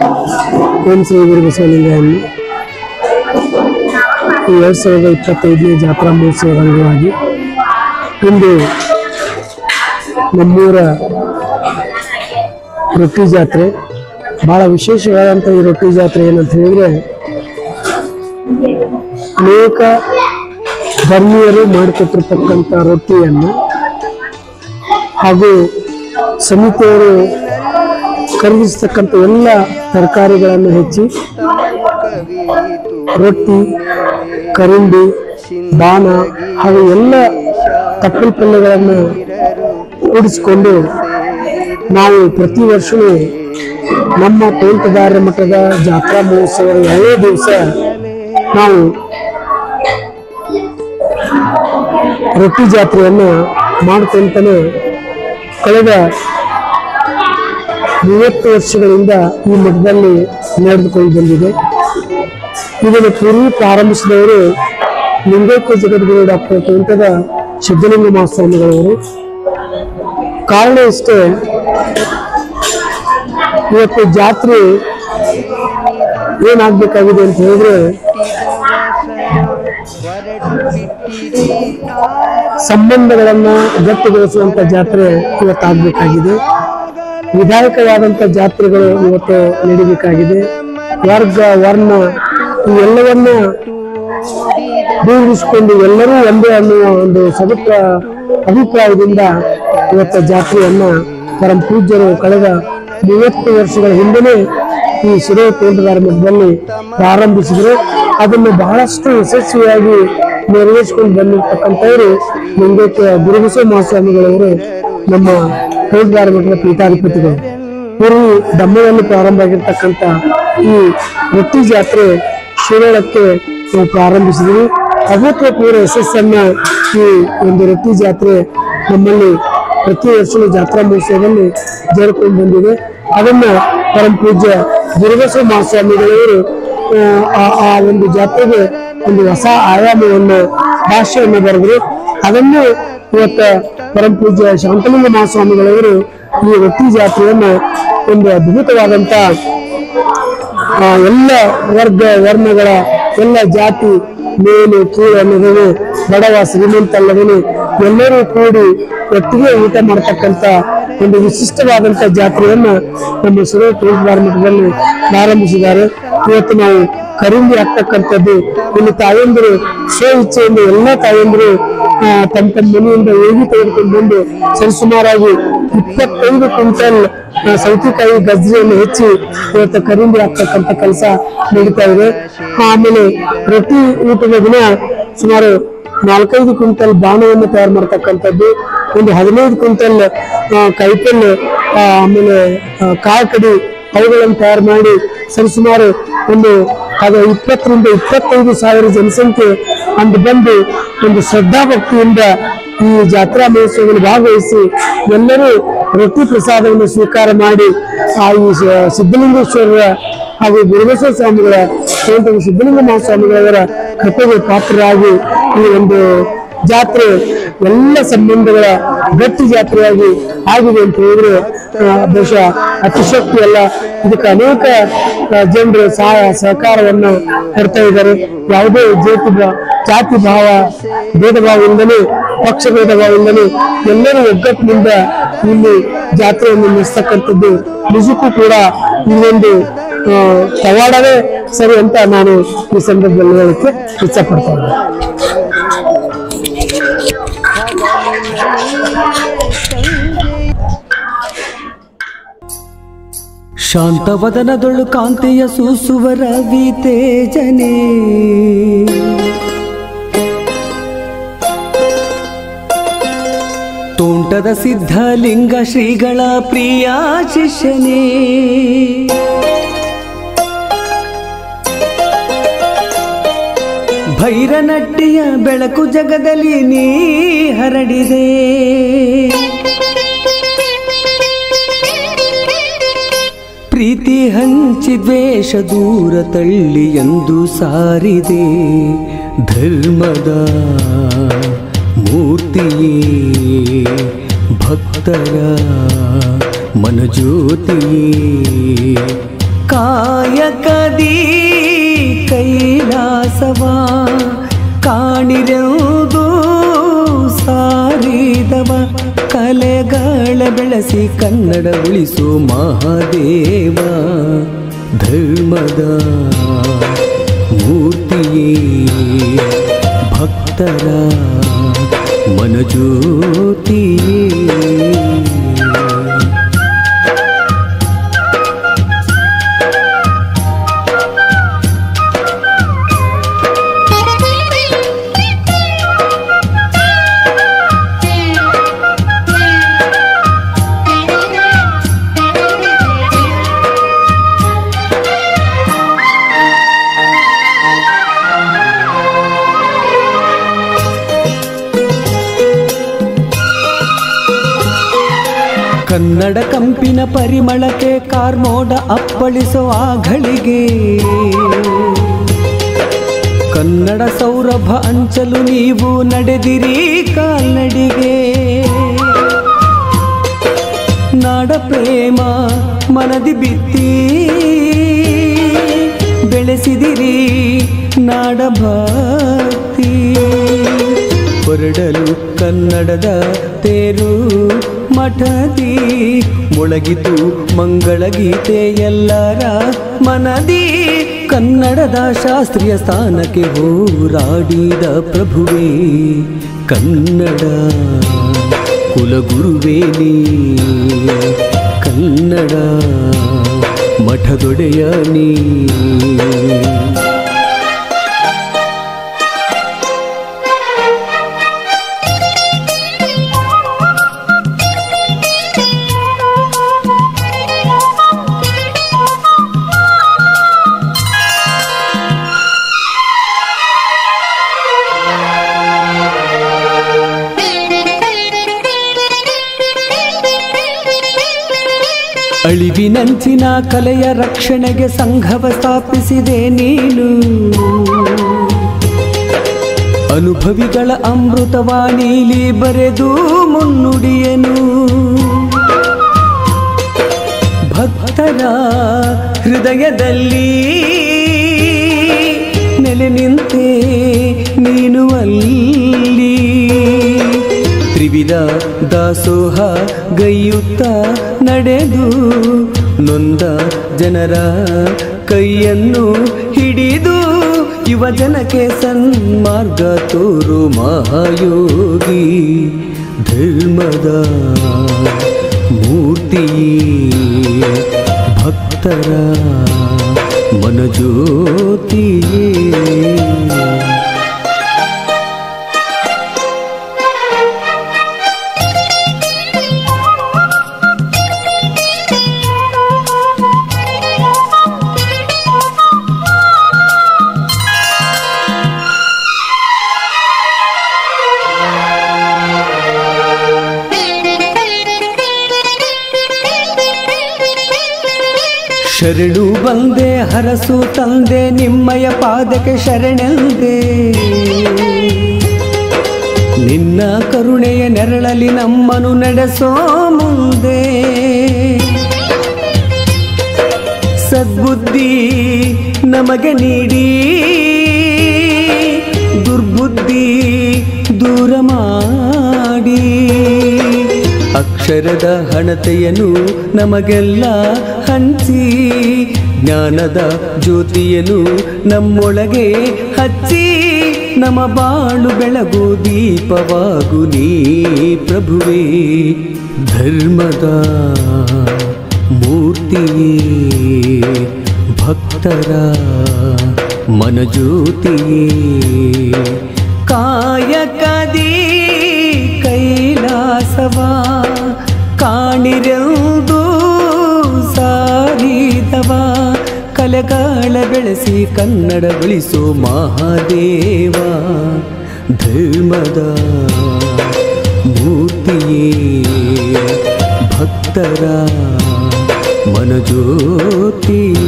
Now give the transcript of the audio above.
ಓಂ ಶ್ರೀ ಗುರು ಬಸವಲಿಂಗಾಯ. 2025ನೇ ಜಾತ್ರಾ ಮಹೋತ್ಸವದ ಅಂಗವಾಗಿ ಇಂದು ನಮ್ಮೂರ ರೊಟ್ಟಿ ಜಾತ್ರೆ ಬಹಳ ವಿಶೇಷವಾದಂಥ ಈ ರೊಟ್ಟಿ ಜಾತ್ರೆ ಏನಂತ ಹೇಳಿದ್ರೆ, ಅನೇಕ ಧರ್ಮೀಯರು ಮಾಡಿಕೊಟ್ಟಿರ್ತಕ್ಕಂಥ ರೊಟ್ಟಿಯನ್ನು ಹಾಗೂ ಸಮಿತಿಯವರು ಖರೀದಿಸ್ತಕ್ಕಂಥ ಎಲ್ಲ ತರಕಾರಿಗಳನ್ನು ಹೆಚ್ಚಿ ರೊಟ್ಟಿ, ಕರಿಂಡಿ, ಬಾಣ ಹಾಗೂ ಎಲ್ಲ ತಪ್ಪಲು ಪಲ್ಯಗಳನ್ನು ಕೂಡಿಸಿಕೊಂಡು ನಾವು ಪ್ರತಿ ವರ್ಷವೂ ನಮ್ಮ ತೋಂಟದಾರ್ಯ ಮಠದ ಜಾತ್ರಾ ಮಹೋತ್ಸವದ ಎರಡೇ ದಿವಸ ನಾವು ರೊಟ್ಟಿ ಜಾತ್ರೆಯನ್ನು ಮಾಡ್ಕೊಂತಾನೆ ಕಳೆದ 30 ವರ್ಷಗಳಿಂದ ಈ ಮಠದಲ್ಲಿ ನಡೆದುಕೊಂಡು ಬಂದಿದೆ. ಇದನ್ನು ಪೂರ್ವ ಪ್ರಾರಂಭಿಸಿದವರು ಲಿಂಗೈಕ್ಯ ಜಗದ್ಗುರು ಡಾಕ್ಟರ್ ತೋಂಟದ ಸಿದ್ಧಲಿಂಗ ಮಹಾಸ್ವಾಮಿಗಳವರು. ಕಾರಣ ಇಷ್ಟೇ, ಇವತ್ತು ಜಾತ್ರೆ ಏನಾಗಬೇಕಾಗಿದೆ ಅಂತ ಹೇಳಿದ್ರೆ, ಸಂಬಂಧಗಳನ್ನ ಗಟ್ಟಿಗೊಳಿಸುವಂತ ಜಾತ್ರೆ ಇವತ್ತಾಗಬೇಕಾಗಿದೆ. ವಿಧಾಯಕವಾದಂಥ ಜಾತ್ರೆಗಳು ಇವತ್ತು ನಡೀಬೇಕಾಗಿದೆ. ವರ್ಗ ವರ್ಣ ಇವೆಲ್ಲವನ್ನ ದೂರಿಸಿಕೊಂಡು ಎಲ್ಲರೂ ಒಂದೇ ಅನ್ನುವ ಒಂದು ಸದುಪ್ರ ಅಭಿಪ್ರಾಯದಿಂದ ಇವತ್ತು ಜಾತ್ರೆಯನ್ನ ಪರಮ ಪೂಜ್ಯರು ಕಳೆದ 30 ವರ್ಷಗಳ ಹಿಂದೆನೇ ಈ ಶಿರೋ ತೋಂಟದಾರ್ಯ ಮಠದಲ್ಲಿ ಪ್ರಾರಂಭಿಸಿದ್ರು. ಅದನ್ನು ಬಹಳಷ್ಟು ಯಶಸ್ವಿಯಾಗಿ ನೆರವೇರಿಸಿಕೊಂಡು ಬಂದಿರತಕ್ಕಂಥವರು ಲಿಂಗೈಕ್ಯ ಗುರುಬಸವ ಮಹಾಸ್ವಾಮಿಗಳವರು, ನಮ್ಮ ತೋಂಟದಾರ್ಯ ಮಠದ ಪೀಠಾಧಿಪತಿಗಳು. ಪೂರ್ವಿ ದಮ್ಮದಲ್ಲಿ ಪ್ರಾರಂಭ ಆಗಿರ್ತಕ್ಕಂಥ ಈ ರೊಟ್ಟಿ ಜಾತ್ರೆ ಶಿರೋಳಕ್ಕೆ ನಾವು ಪ್ರಾರಂಭಿಸಿದ್ವಿ. ಅಭೂತಪೂರ್ವ ಯಶಸ್ಸನ್ನ ಈ ಒಂದು ರೊಟ್ಟಿ ಜಾತ್ರೆ ನಮ್ಮಲ್ಲಿ ಪ್ರತಿ ವರ್ಷವೂ ಜಾತ್ರಾ ಮಹೋತ್ಸವದಲ್ಲಿ ಜರುಗಿಕೊಂಡು ಬಂದಿದೆ. ಅದನ್ನ ಪರಮ ಪೂಜ್ಯ ಗುರುಬಸವ ಮಹಾಸ್ವಾಮಿಗಳವರು ಆ ಒಂದು ಜಾತ್ರೆಗೆ ಒಂದು ಹೊಸ ಆಯಾಮವನ್ನು ಭಾಷೆಯನ್ನು ಬರೆದ್ರು. ಅದನ್ನು ಇವತ್ತ ಪರಮ ಪೂಜ್ಯ ಶಾಂತಲಿಂಗ ಮಹಾಸ್ವಾಮಿಗಳವರು ಈ ರೊಟ್ಟಿ ಜಾತ್ರೆಯನ್ನ ಒಂದು ಅದ್ಭುತವಾದಂತ ಎಲ್ಲ ವರ್ಗ ವರ್ಣಗಳ ಎಲ್ಲ ಜಾತಿ ಮೇಲು ಕೀಳು ಅನ್ನೋದೇನೆ, ಬಡವ ಶ್ರೀಮಂತ ಅಲ್ಲದೇನೆ ಎಲ್ಲರೂ ಕೂಡಿ ಒಟ್ಟಿಗೆ ಊಟ ಮಾಡತಕ್ಕಂತ ಒಂದು ವಿಶಿಷ್ಟವಾದಂತ ಜಾತ್ರೆಯನ್ನ ನಮ್ಮ ಶಿರೋ ತೋಂಟದಾರ್ಯ ಮಠದಲ್ಲಿ ಪ್ರಾರಂಭಿಸಿದ್ದಾರೆ. ಇವತ್ತು ನಾವು ಕರಿಂದಿ ಹಾಕ್ತಕ್ಕಂಥದ್ದು, ಇಲ್ಲಿ ತಾಯಂದಿರು ಸ್ವ ಇಚ್ಛೆಯಿಂದ ಎಲ್ಲ ತಾಯಂದಿರು ತಮ್ಮ ತಮ್ಮ ಮನೆಯಿಂದ ಏಗಿ ತೆಗೆದುಕೊಂಡು ಬಂದು ಸರಿಸುಮಾರಾಗಿ 25 ಕ್ವಿಂಟಲ್ ಸೌತೆಕಾಯಿ ಗಜ್ಜರಿಯನ್ನು ಹೆಚ್ಚಿ ಇವತ್ತು ಕರಿಂದಿ ಹಾಕ್ತಕ್ಕಂಥ ಕೆಲಸ ನಡೀತಾ ಇದೆ. ಆಮೇಲೆ ರೊಟ್ಟಿ ಊಟದ ದಿನ ಸುಮಾರು 4-5 ಕ್ವಿಂಟಲ್ ಬಾಣವನ್ನು ತಯಾರು ಮಾಡ್ತಕ್ಕಂಥದ್ದು, ಒಂದು 15 ಕ್ವಿಂಟಲ್ ಕೈಪಲ್ಲೆ, ಆಮೇಲೆ ಕಾಳು ಕಡಿ ಅವುಗಳನ್ನು ತಯಾರು ಮಾಡಿ ಸರಿಸುಮಾರು ಒಂದು 20ರಿಂದ 25 ಸಾವಿರ ಜನಸಂಖ್ಯೆ ಅಂದು ಬಂದು ಒಂದು ಶ್ರದ್ಧಾಭಕ್ತಿಯಿಂದ ಈ ಜಾತ್ರಾ ಮಹೋತ್ಸವದಲ್ಲಿ ಭಾಗವಹಿಸಿ ಎಲ್ಲರೂ ರೊಟ್ಟಿ ಪ್ರಸಾದವನ್ನು ಸ್ವೀಕಾರ ಮಾಡಿ ಆ ಈ ಸಿದ್ಧಲಿಂಗೇಶ್ವರರ ಹಾಗೂ ಗುರುಬಸವ ಸ್ವಾಮಿಗಳ ಸಿದ್ಧಲಿಂಗ ಮಹಾಸ್ವಾಮಿಗಳವರ ಕೃಪೆಗೆ ಪಾತ್ರರಾಗಿ ಈ ಒಂದು ಜಾತ್ರೆ ಎಲ್ಲ ಸಂಬಂಧಗಳ ಗಟ್ಟಿ ಜಾತ್ರೆಯಾಗಿ ಆಗಿದೆ ಅಂತ ಹೇಳಿದ್ರೆ ಬಹುಶಃ ಅತಿಶಕ್ತಿ ಅಲ್ಲ. ಇದಕ್ಕೆ ಅನೇಕ ಜನರು ಸಹಾಯ ಸಹಕಾರವನ್ನು ಕೊಡ್ತಾ ಇದ್ದಾರೆ. ಯಾವುದೇ ಜಾತಿ ಭಾವ ಭೇದ ಭಾವದಿಂದಲೇ, ಪಕ್ಷ ಭೇದ ಭಾವದಿಂದಲೇ ಎಲ್ಲರೂ ಒಗ್ಗಟ್ಟಿನಿಂದ ಇಲ್ಲಿ ಜಾತ್ರೆಯನ್ನು ನಡೆಸ್ತಕ್ಕಂಥದ್ದು ನಿಜಕ್ಕೂ ಕೂಡ ಇನ್ನೊಂದು ಪವಾಡವೇ ಸರಿ ಅಂತ ನಾನು ಈ ಸಂದರ್ಭದಲ್ಲಿ ಹೇಳಕ್ಕೆ ಇಚ್ಛಪಡ್ತೇನೆ. ಶಾಂತವದನದೊಳು ಕಾಂತಿಯ ಸೂಸುವ ರವಿ ತೇಜನೆ, ತೋಂಟದ ಸಿದ್ಧಲಿಂಗ ಶ್ರೀಗಳ ಪ್ರಿಯ ಶಿಷ್ಯನೇ, ಭೈರನಟ್ಟಿಯ ಬೆಳಕು ಜಗದಲ್ಲಿ ನೀ ಹರಡಿದೆ, ಪ್ರೀತಿ ಹಂಚಿ ದ್ವೇಷ ದೂರ ತಳ್ಳಿ ಎಂದು ಸಾರಿದೆ, ಧರ್ಮದ ಮೂರ್ತಿಯೇ ಭಕ್ತರ ಮನಜ್ಯೋತಿಯೇ, ಕಾಯಕದಿ ಕೈಲಾಸವ ಕಾಣಿರೆಂದು ಸಾರಿದವ ಕಲೆಗಳ ಬೆಳೆಸಿ ಕನ್ನಡ ಉಳಿಸು ಮಹಾದೇವ ಧರ್ಮದ ಮೂರ್ತಿಯೇ ಭಕ್ತರ ಮನಜ್ಯೋತಿಯೇ ಕನ್ನಡ ಕಂಪಿನ ಪರಿಮಳಕ್ಕೆ ಕಾರ್ಮೋಡ ಅಪ್ಪಳಿಸೋ ಆಗಳಿಗೆ ಕನ್ನಡ ಸೌರಭ ಅಂಚಲು ನೀವು ನಡೆದಿರಿ ಕಾಲ್ನಡಿಗೆ ನಾಡ ಪ್ರೇಮ ಮನದಿ ಬಿತ್ತಿ ಬೆಳೆಸಿದಿರಿ ನಾಡ ಭಕ್ತಿ ಹೊರಡಲು ಕನ್ನಡದ ತೇರು ಮಠದಿ ಮೊಳಗಿತು ಮಂಗಳ ಗೀತೆ ಎಲ್ಲರ ಮನದಿ ಕನ್ನಡದ ಶಾಸ್ತ್ರೀಯ ಸ್ಥಾನಕ್ಕೆ ಹೋರಾಡಿದ ಪ್ರಭುವೇ ಕನ್ನಡ ಕುಲಗುರುವೇ ನೀ ಕನ್ನಡ ಮಠದೊಡೆಯ ನೀ ಅಳಿವಿನಂಚಿನ ಕಲೆಯ ರಕ್ಷಣೆಗೆ ಸಂಘವ ಸ್ಥಾಪಿಸಿದೆ ನೀನು ಅನುಭವಿಗಳ ಅಮೃತವಾಣಿಲಿ ಬರೆದು ಮುನ್ನುಡಿಯನು ಭಕ್ತರ ಹೃದಯದಲ್ಲಿ ನೆಲೆ ನಿಂತೆ ನೀನು ಅಲ್ಲಿ ತ್ರಿವಿಧ ದಾಸೋಹ ಗೈಯುತ್ತ ನಡೆದು ನೊಂದ ಜನರ ಕೈಯನ್ನು ಹಿಡಿದು ಯುವ ಜನಕ್ಕೆ ಸನ್ಮಾರ್ಗ ತೋರು ಮಹಾಯೋಗಿ ಧರ್ಮದ ಮೂರ್ತಿಯೇ ಭಕ್ತರ ಮನಜ್ಯೋತಿಯೇ ಶರಣು ಬಂದೆ ಹರಸು ತಂದೆ ನಿಮ್ಮಯ ಪಾದಕ್ಕೆ ಶರಣೆಂದೆ ನಿನ್ನ ಕರುಣೆಯ ನೆರಳಲ್ಲಿ ನಮ್ಮನು ನಡೆಸೋ ಮುಂದೆ ಸದ್ಬುದ್ಧಿ ನಮಗೆ ನೀಡಿ ದುರ್ಬುದ್ಧಿ ದೂರ ಮಾಡಿ ಅಕ್ಷರದ ಹಣತೆಯನ್ನು ನಮಗೆಲ್ಲ ಹಂಚಿ ಜ್ಞಾನದ ಜ್ಯೋತಿಯನ್ನು ನಮ್ಮೊಳಗೆ ಹಚ್ಚಿ ನಮ್ಮ ಬಾಳು ಬೆಳಗು ದೀಪವಾಗು ನೀ ಪ್ರಭುವೇ ಧರ್ಮದ ಮೂರ್ತಿಯೇ ಭಕ್ತರ ಮನಜ್ಯೋತಿಯೇ ಕಾಯಕದಿ ಕೈಲಾಸವ ಕಾಣಿರೆಂದು ಸಾರಿದವ ಕಲೆಗಳ ಬೆಳೆಸಿ ಕನ್ನಡ ಉಳಿಸೋ ಮಹಾದೇವ ಧರ್ಮದ ಮೂರ್ತಿಯೇ ಭಕ್ತರ ಮನಜ್ಯೋತಿಯೇ